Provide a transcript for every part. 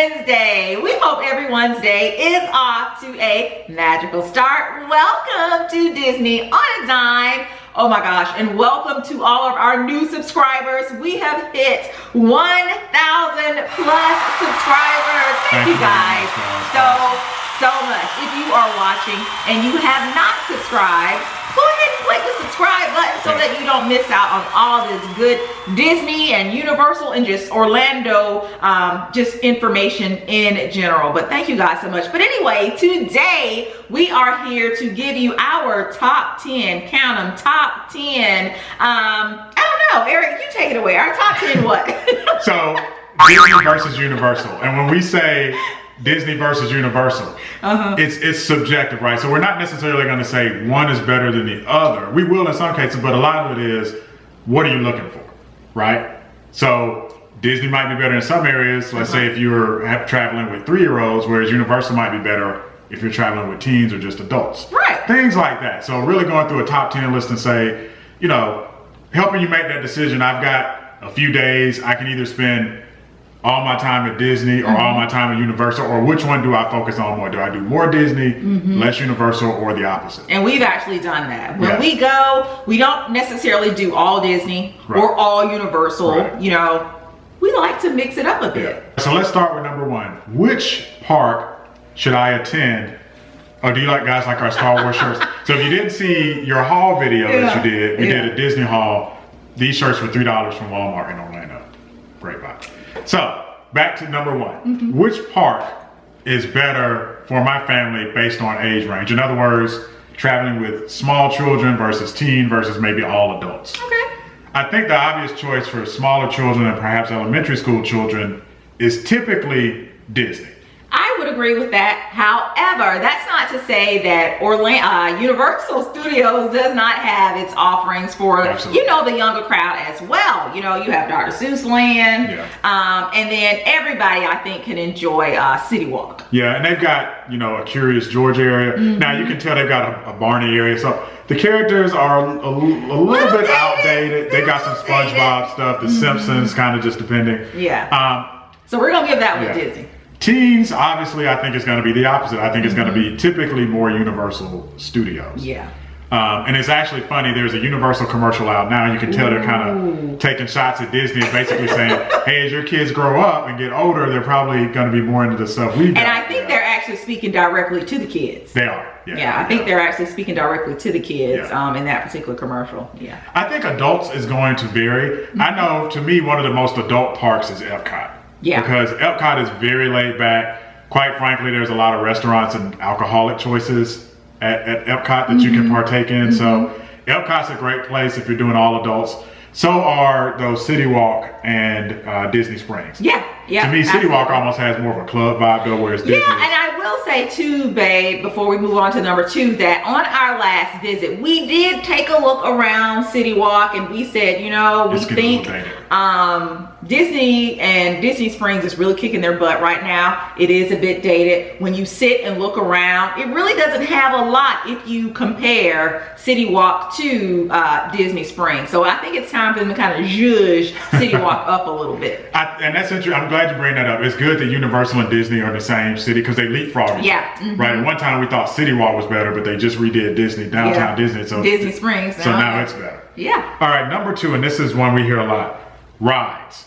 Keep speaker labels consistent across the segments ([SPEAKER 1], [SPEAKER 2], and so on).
[SPEAKER 1] Wednesday. We hope everyone's day is off to a magical start. Welcome to Disney on a Dime. Oh my gosh, and welcome to all of our new subscribers. We have hit 1,000 plus subscribers. Thank you guys so much. If you are watching and you have not subscribed, go ahead and click the subscribe button so that you don't miss out on all this good Disney and Universal and just Orlando just information in general. But thank you guys so much. But anyway, today we are here to give you our top 10, count them, top 10. I don't know, Eric, you take it away. Our top 10 what?
[SPEAKER 2] So Disney versus Universal. And when we say Disney versus Universal, it's subjective, right? So we're not necessarily going to say one is better than the other. We will in some cases, but a lot of it is, what are you looking for, right? So Disney might be better in some areas. Let's say if you're traveling with 3-year-olds, whereas Universal might be better if you're traveling with teens or just adults.
[SPEAKER 1] Right.
[SPEAKER 2] Things like that. So really going through a top 10 list and say, you know, helping you make that decision. I've got a few days. I can either spend all my time at Disney or all my time at Universal, or which one do I focus on more? Do I do more Disney, less Universal, or the opposite?
[SPEAKER 1] And we've actually done that. When we go, we don't necessarily do all Disney or all Universal. You know, we like to mix it up a bit.
[SPEAKER 2] So let's start with number one. Which park should I attend? Oh, do you like guys like our Star Wars shirts? So if you didn't see your haul video that you did, we did a Disney haul. These shirts were $3 from Walmart in Orlando. Great buy. So back to number one. Which park is better for my family based on age range? In other words, traveling with small children versus teen versus maybe all adults. Okay. I think the obvious choice for smaller children and perhaps elementary school children is typically Disney.
[SPEAKER 1] I would agree with that. However, that's not to say that Universal Studios does not have its offerings for, you know, the younger crowd as well. You know, you have Dr. Seuss Land, and then everybody, I think, can enjoy City Walk.
[SPEAKER 2] Yeah, and they've got, you know, a Curious George area. Now, you can tell they've got a Barney area. So the characters are a little bit outdated. They got some SpongeBob stuff, The Simpsons, kind of just depending.
[SPEAKER 1] So we're going to give that one to Disney.
[SPEAKER 2] Teens, obviously, I think it's going to be the opposite. I think it's going to be typically more Universal Studios. And it's actually funny, there's a Universal commercial out now. You can tell they're kind of taking shots at Disney and basically saying, hey, as your kids grow up and get older, they're probably going to be more into the stuff we've got.
[SPEAKER 1] And I think they're actually speaking directly to the kids.
[SPEAKER 2] They are.
[SPEAKER 1] I think they're actually speaking directly to the kids in that particular commercial.
[SPEAKER 2] I think adults is going to vary. I know, to me, one of the most adult parks is Epcot. Because Epcot is very laid back. Quite frankly, there's a lot of restaurants and alcoholic choices at Epcot that you can partake in. So Epcot's a great place if you're doing all adults. So are those City Walk and Disney Springs. To me, City Walk almost has more of a club vibe though, whereas Disney.
[SPEAKER 1] And I will say too, babe, before we move on to number two, that on our last visit, we did take a look around City Walk and we said, you know, we think Disney and Disney Springs is really kicking their butt right now. It is a bit dated. When you sit and look around, it really doesn't have a lot if you compare City Walk to Disney Springs. So I think it's time for them to kind of zhuzh City Walk up a little bit.
[SPEAKER 2] And that's interesting. I'm glad you bring that up. It's good that Universal and Disney are in the same city because they leapfrogged. Right. At one time we thought City Walk was better, but they just redid Disney, downtown Disney. So
[SPEAKER 1] Disney Springs.
[SPEAKER 2] So now it's better. All right, number two, and this is one we hear a lot, rides.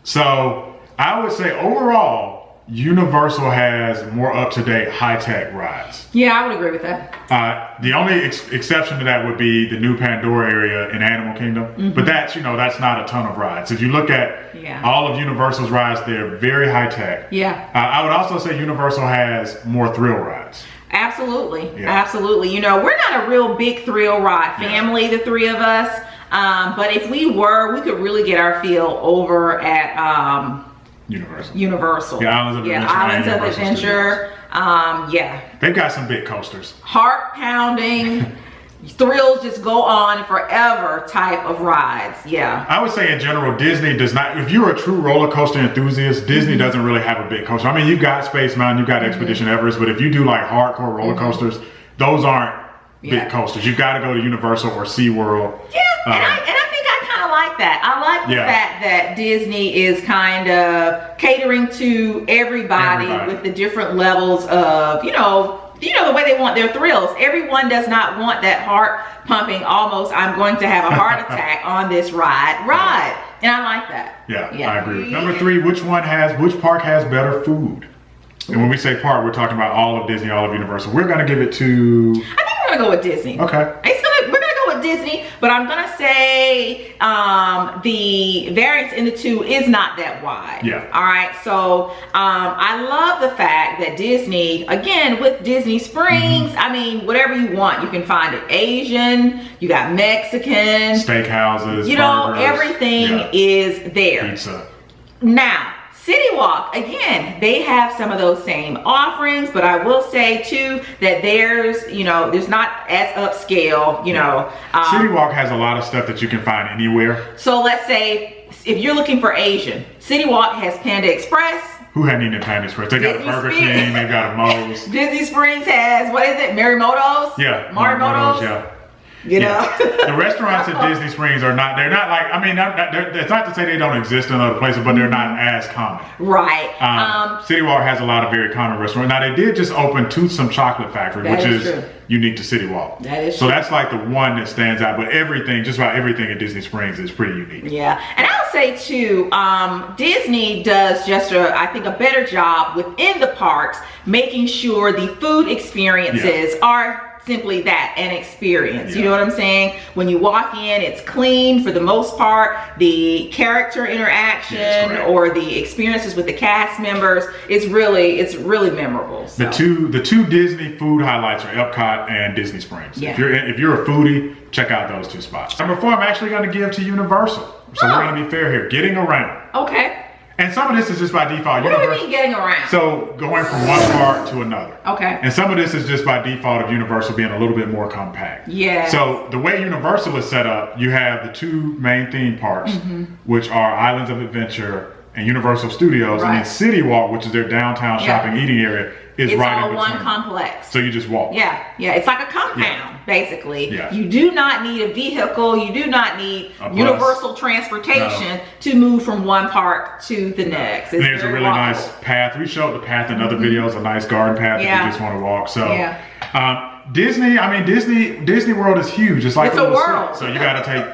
[SPEAKER 2] So I would say overall, Universal has more up-to-date high-tech rides.
[SPEAKER 1] I would agree with that.
[SPEAKER 2] The only exception to that would be the new Pandora area in Animal Kingdom. But that's, you know, that's not a ton of rides. If you look at all of Universal's rides, they're very high-tech. I would also say Universal has more thrill rides.
[SPEAKER 1] Absolutely. Absolutely. You know, we're not a real big thrill ride family, the three of us. But if we were, we could really get our feel over at Universal. Islands of Adventure.
[SPEAKER 2] They've got some big coasters.
[SPEAKER 1] Heart pounding, thrills just go on forever type of rides. I
[SPEAKER 2] would say in general, Disney does not, if you're a true roller coaster enthusiast, Disney doesn't really have a big coaster. I mean, you've got Space Mountain, you've got Expedition Everest, but if you do like hardcore roller coasters, those aren't big coasters. You've got to go to Universal or SeaWorld.
[SPEAKER 1] And I think I kind of like that. I like the fact that Disney is kind of catering to everybody with the different levels of, you know, the way they want their thrills. Everyone does not want that heart pumping, almost I'm going to have a heart attack on this ride. And I like that.
[SPEAKER 2] Yeah, I agree. Number 3, which park has better food? And when we say park, we're talking about all of Disney, all of Universal. We're gonna give it to...
[SPEAKER 1] I think we're gonna go with Disney.
[SPEAKER 2] Okay.
[SPEAKER 1] We're gonna go with Disney, but I'm gonna say the variance in the two is not that wide.
[SPEAKER 2] Yeah.
[SPEAKER 1] All right. So I love the fact that Disney, again, with Disney Springs, I mean, whatever you want, you can find it. Asian, you got Mexican,
[SPEAKER 2] steakhouses,
[SPEAKER 1] you know,
[SPEAKER 2] burgers,
[SPEAKER 1] everything is there.
[SPEAKER 2] Pizza.
[SPEAKER 1] Now, City Walk, again, they have some of those same offerings, but I will say too that there's not as upscale, you know.
[SPEAKER 2] City Walk has a lot of stuff that you can find anywhere.
[SPEAKER 1] So let's say if you're looking for Asian, City Walk has Panda Express.
[SPEAKER 2] Who hadn't eaten at Panda Express? They got a Burger King, they've got a Moe's.
[SPEAKER 1] Disney Springs has, what is it, Marimoto's?
[SPEAKER 2] Yeah,
[SPEAKER 1] Marimoto's,
[SPEAKER 2] yeah.
[SPEAKER 1] You know,
[SPEAKER 2] the restaurants at Disney Springs are not, they're not like, I mean, it's not to say they don't exist in other places, but they're not as common.
[SPEAKER 1] Right.
[SPEAKER 2] City Walk has a lot of very common restaurants. Now, they did just open Toothsome Chocolate Factory, which is unique to City Walk.
[SPEAKER 1] That is
[SPEAKER 2] so that's like the one that stands out, but everything, just about everything at Disney Springs is pretty unique.
[SPEAKER 1] Yeah, and I'll say too, Disney does just, I think, a better job within the parks, making sure the food experiences are simply that, an experience. You know what I'm saying? When you walk in, it's clean for the most part. The character interaction or the experiences with the cast members, it's really memorable. So.
[SPEAKER 2] The two Disney food highlights are Epcot and Disney Springs.
[SPEAKER 1] Yeah.
[SPEAKER 2] If you're a foodie, check out those 2 spots. Number 4, I'm actually going to give to Universal. So we're going to be fair here. Getting around.
[SPEAKER 1] Okay.
[SPEAKER 2] And some of this is just by default.
[SPEAKER 1] What do you mean getting around?
[SPEAKER 2] So going from one park to another.
[SPEAKER 1] Okay.
[SPEAKER 2] And some of this is just by default of Universal being a little bit more compact.
[SPEAKER 1] Yeah.
[SPEAKER 2] So the way Universal is set up, you have the 2 main theme parks, which are Islands of Adventure and Universal Studios, and then City Walk, which is their downtown shopping eating area, is right in between. It's all one complex. So you just walk.
[SPEAKER 1] Yeah, it's like a compound, basically.
[SPEAKER 2] Yeah.
[SPEAKER 1] You do not need a vehicle. You do not need universal transportation to move from one park to the next.
[SPEAKER 2] And there's a really nice path. We showed the path in other videos, a nice garden path if you just want to walk. So Disney World is huge. It's like
[SPEAKER 1] a world.
[SPEAKER 2] So you got to take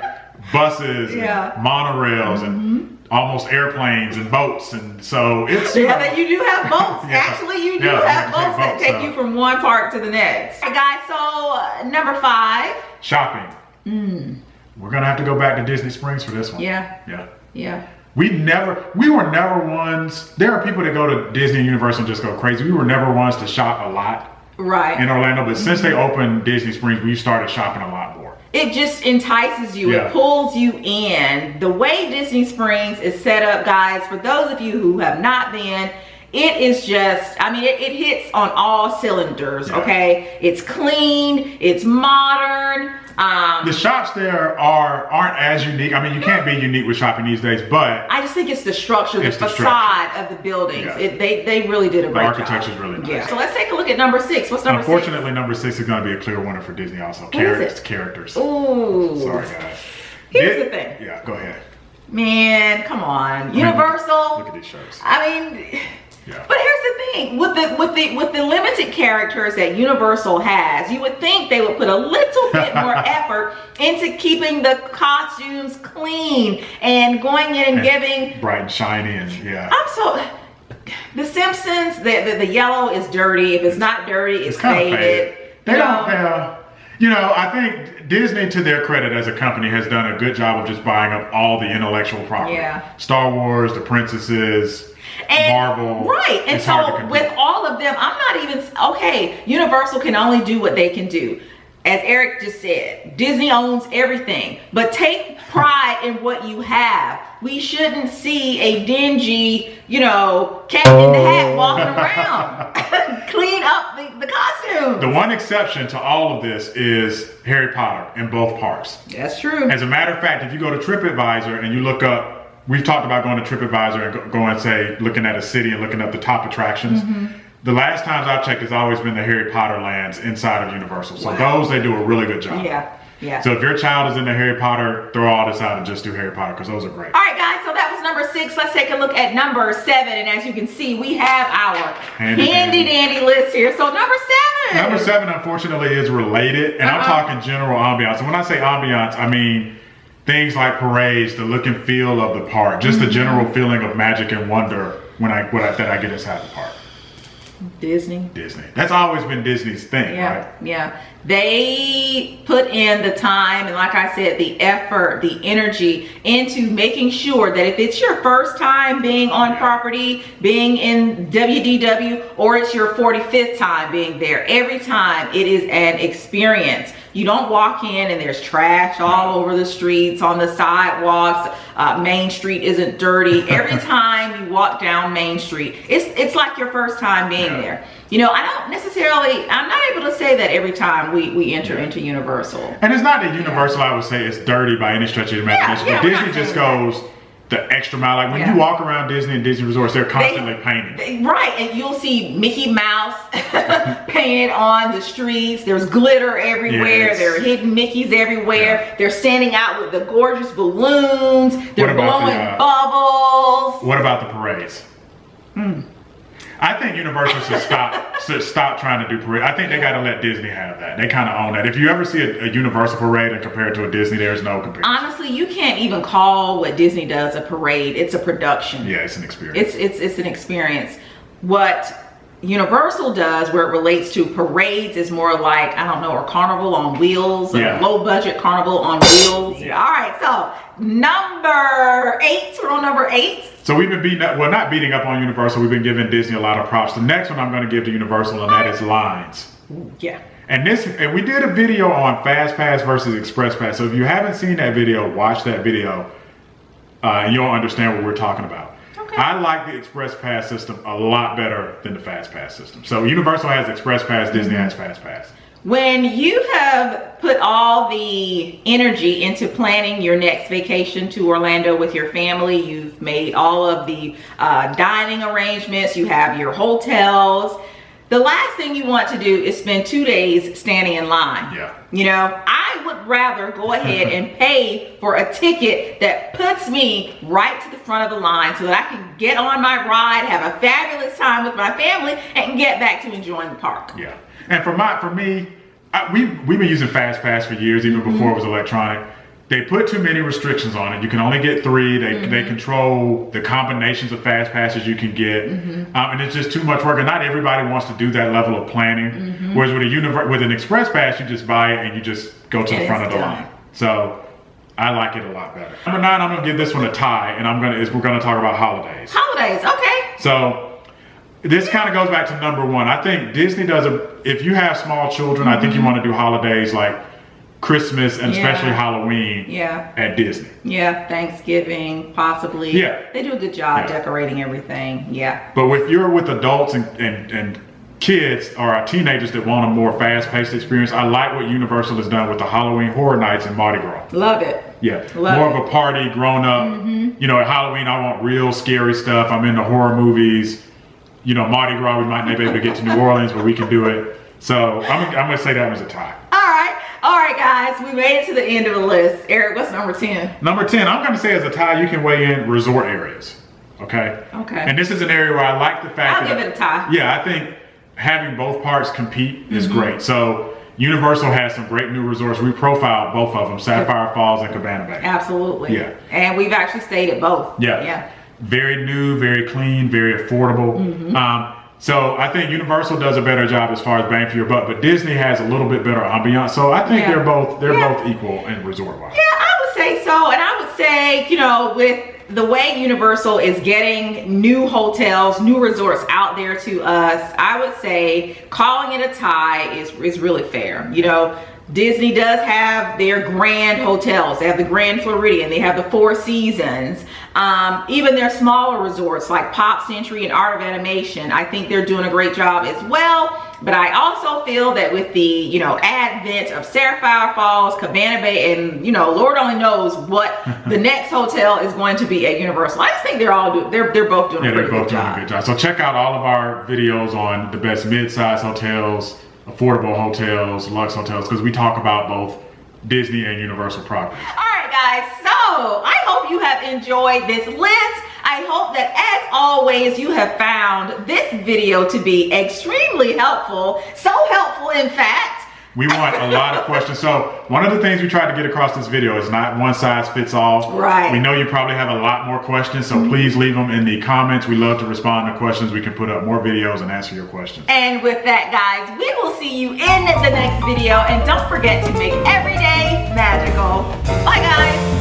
[SPEAKER 2] buses, and monorails, and almost airplanes and boats, and so it's
[SPEAKER 1] that you do have boats. Actually, you do have boats that take you from one park to the next. All right, guys, so number 5,
[SPEAKER 2] shopping. We're gonna have to go back to Disney Springs for this one.
[SPEAKER 1] Yeah.
[SPEAKER 2] We were never ones. There are people that go to Disney and Universal and just go crazy. We were never ones to shop a lot in Orlando, but since they opened Disney Springs, we started shopping a lot more.
[SPEAKER 1] It just entices you. It pulls you in. The way Disney Springs is set up, guys, for those of you who have not been, it is just, I mean, it hits on all cylinders, okay? It's clean, it's modern.
[SPEAKER 2] The shops there aren't as unique. I mean, you can't be unique with shopping these days, but
[SPEAKER 1] I just think it's the structure, the facade of the buildings. They really did a great job.
[SPEAKER 2] The architecture is really nice.
[SPEAKER 1] So let's take a look at number 6. What's number 6?
[SPEAKER 2] Unfortunately, number 6 is going to be a clear winner for Disney also. Characters.
[SPEAKER 1] Ooh.
[SPEAKER 2] Sorry, guys.
[SPEAKER 1] Here's the thing.
[SPEAKER 2] Yeah, go ahead.
[SPEAKER 1] Man, come on. Universal.
[SPEAKER 2] Look at these shirts.
[SPEAKER 1] I mean... But here's the thing, with the limited characters that Universal has, you would think they would put a little bit more effort into keeping the costumes clean and going in and giving
[SPEAKER 2] bright and shiny and
[SPEAKER 1] The Simpsons, the yellow is dirty. If it's not dirty, it's faded.
[SPEAKER 2] I think Disney, to their credit as a company, has done a good job of just buying up all the intellectual property. Star Wars, the princesses, and Marvel.
[SPEAKER 1] And so with all of them, I'm not even, Universal can only do what they can do. As Eric just said, Disney owns everything, but take pride in what you have. We shouldn't see a dingy, cat in the hat walking around. Clean up the costumes.
[SPEAKER 2] The one exception to all of this is Harry Potter in both parks.
[SPEAKER 1] That's true.
[SPEAKER 2] As a matter of fact, if you go to TripAdvisor and you look up, we've talked about going to TripAdvisor and going, say, looking at a city and looking up the top attractions. The last times I've checked, it's always been the Harry Potter lands inside of Universal. So those, they do a really good job.
[SPEAKER 1] Yeah.
[SPEAKER 2] So if your child is into Harry Potter, throw all this out and just do Harry Potter because those are great.
[SPEAKER 1] All right, guys, so that was number 6. Let's take a look at number 7. And as you can see, we have our handy dandy list here. So number 7.
[SPEAKER 2] Number 7, unfortunately, is related. And I'm talking general ambiance. And when I say ambiance, I mean things like parades, the look and feel of the park, just the general feeling of magic and wonder that I get inside the park.
[SPEAKER 1] Disney.
[SPEAKER 2] That's always been Disney's thing, right?
[SPEAKER 1] Yeah. They put in the time and, like I said, the effort, the energy into making sure that if it's your first time being on property, being in WDW, or it's your 45th time being there, every time it is an experience. You don't walk in and there's trash all over the streets, on the sidewalks. Main Street isn't dirty. Every time you walk down Main Street, it's like your first time being there. You know, I'm not able to say that every time we enter into Universal.
[SPEAKER 2] And it's not that Universal, I would say, is dirty by any stretch of the imagination. But Disney just goes the extra mile. Like when you walk around Disney and Disney resorts, they're constantly painting.
[SPEAKER 1] Right, and you'll see Mickey Mouse painted on the streets. There's glitter everywhere.
[SPEAKER 2] Yes.
[SPEAKER 1] There are hidden Mickeys everywhere. They're standing out with the gorgeous balloons. They're blowing bubbles.
[SPEAKER 2] What about the parades? I think Universal should stop trying to do parade. I think they got to let Disney have that. They kind of own that. If you ever see a Universal parade and compare it to a Disney, there's no comparison.
[SPEAKER 1] Honestly, you can't even call what Disney does a parade. It's a production.
[SPEAKER 2] Yeah, it's an experience.
[SPEAKER 1] It's an experience. What Universal does, where it relates to parades, is more like, I don't know, a carnival on wheels, a low budget carnival on wheels. All right, so number 8. We're on number 8.
[SPEAKER 2] So we've been beating up, well, not beating up on Universal. We've been giving Disney a lot of props. The next one I'm going to give to Universal, and that is lines.
[SPEAKER 1] Yeah.
[SPEAKER 2] And we did a video on Fast Pass versus Express Pass. So if you haven't seen that video, watch that video, and you'll understand what we're talking about.
[SPEAKER 1] Okay.
[SPEAKER 2] I like the Express Pass system a lot better than the Fast Pass system. So Universal has Express Pass, Disney has Fast Pass.
[SPEAKER 1] When you have put all the energy into planning your next vacation to Orlando with your family, you've made all of the dining arrangements, you have your hotels, the last thing you want to do is spend 2 days standing in line.
[SPEAKER 2] Yeah.
[SPEAKER 1] You know, I would rather go ahead and pay for a ticket that puts me right to the front of the line so that I can get on my ride, have a fabulous time with my family, and get back to enjoying the park.
[SPEAKER 2] Yeah. And for me, we've been using Fast Pass for years, even before it was electronic. They put too many restrictions on it. You can only get 3. They control the combinations of Fast Passes you can get, and it's just too much work. And not everybody wants to do that level of planning. Whereas with an Express Pass, you just buy it and you just go to the front of the line. So I like it a lot better. Number 9, I'm gonna give this one a tie, and we're gonna talk about holidays.
[SPEAKER 1] Holidays, okay.
[SPEAKER 2] So this kind of goes back to number 1. I think Disney does if you have small children, I think you want to do holidays like Christmas and especially Halloween at Disney.
[SPEAKER 1] Yeah, Thanksgiving, possibly.
[SPEAKER 2] Yeah.
[SPEAKER 1] They do a good job decorating everything. Yeah.
[SPEAKER 2] But if you're with adults and kids or teenagers that want a more fast-paced experience, I like what Universal has done with the Halloween Horror Nights and Mardi Gras.
[SPEAKER 1] Love it.
[SPEAKER 2] Yeah. More of a party, grown up. You know, at Halloween, I want real scary stuff. I'm into horror movies. You know, Mardi Gras, we might not be able to get to New Orleans, but we can do it. So I'm gonna say that was a tie.
[SPEAKER 1] All right, guys, we made it to the end of the list. Eric, what's number 10?
[SPEAKER 2] Number 10, I'm gonna say as a tie, you can weigh in resort areas. Okay.
[SPEAKER 1] Okay.
[SPEAKER 2] And this is an area where I like the fact
[SPEAKER 1] I'll give it a tie.
[SPEAKER 2] Yeah, I think having both parks compete is great. So Universal has some great new resorts. We profiled both of them, Sapphire Falls and Cabana Bay.
[SPEAKER 1] Absolutely.
[SPEAKER 2] Yeah.
[SPEAKER 1] And we've actually stayed at both.
[SPEAKER 2] Yeah.
[SPEAKER 1] Yeah.
[SPEAKER 2] Very new, very clean, very affordable. So I think Universal does a better job as far as bang for your buck, but Disney has a little bit better ambiance. So I think they're both equal in resort wise.
[SPEAKER 1] Yeah, I would say so. And I would say, you know, with the way Universal is getting new hotels, new resorts out there to us, I would say calling it a tie is really fair. You know, Disney does have their grand hotels. They have the Grand Floridian. They have the Four Seasons. Even their smaller resorts like Pop Century and Art of Animation, I think they're doing a great job as well. But I also feel that with the, you know, advent of Sapphire Falls, Cabana Bay, and, you know, Lord only knows what the next hotel is going to be at Universal. I just think they're both doing a pretty good job.
[SPEAKER 2] So check out all of our videos on the best mid-size hotels, affordable hotels, luxe hotels, because we talk about both Disney and Universal properties.
[SPEAKER 1] All right, guys, so I hope you have enjoyed this list. I hope that, as always, you have found this video to be extremely helpful. So helpful, in fact.
[SPEAKER 2] We want a lot of questions. So one of the things we tried to get across this video is not one size fits all.
[SPEAKER 1] Right.
[SPEAKER 2] We know you probably have a lot more questions, so please leave them in the comments. We love to respond to questions. We can put up more videos and answer your questions.
[SPEAKER 1] And with that, guys, we will see you in the next video. And don't forget to make every day magical. Bye, guys.